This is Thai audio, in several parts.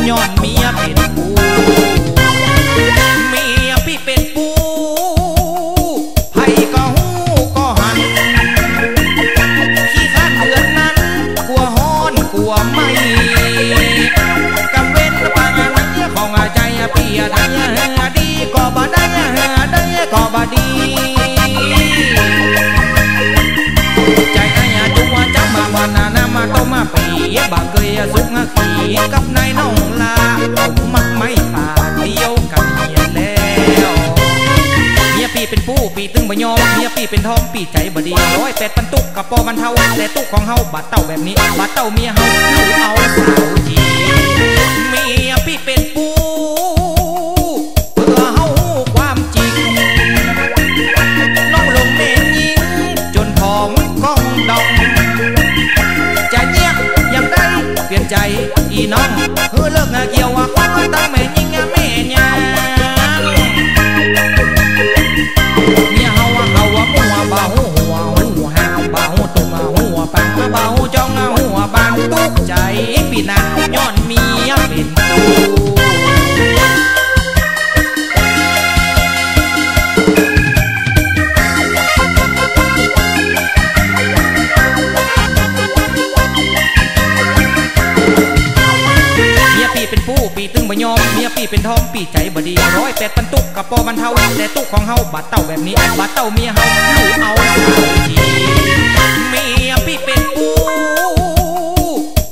ย้อนเมียเป็นปูเมียพี่เป็นปูไผ่ก็หูก็หันขี้ข้านเดือนนั้นกลัวฮ้อนกลัวไม่กำเว้นปางนั้นของใจพี่ได้ดีก็บ่ได้ก็บ่ดีใจไอ้จุงจับมาวันนามาต้มมาปีบางเคยสุกขี่กับนายน้องลาผมมักไม่ขาดเดียวกันเฮียแล้วเมียพี่เป็นผู้ปีตึงบ่ยอมเมียพี่เป็นทองปีใจบ่ดี108ปันตุกกับปอมันเท่าแต่ตุกของเฮาบาดเต้าแบบนี้บาดเต้าเมียเฮาลูกเอาสาวจีเมียพี่เป็นผู้เพื่อเฮาความจริงน้องลงเมนยิงจนทองก้องดองจะเงียบยังได้เปลี่ยนใจอีน้องเพื่อเลิกเกี่ยวว่าข้อตั้งแม่ยิงแม่ยาเมียเฮามัวบ่าหัวหางบ่าหัวตุ่มหัวปังบ่าหัวจ้องหัวบางตุกใจปีนักย้อนเมียเป็นตูเป็นผู้ปีตึงบ่ยอมเมียปีเป็นทองปีใจบ่ดี108ปันตุกกับปอมันเท่าแต่ตุกของเฮาบาดเต้าแบบนี้บาดเต้าเมียเฮาลูกเอาสาวจีเมียปีเป็นผู้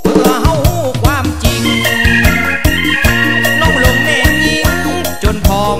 เพื่อเฮาความจริงน้องลงเมนยิงจนพอง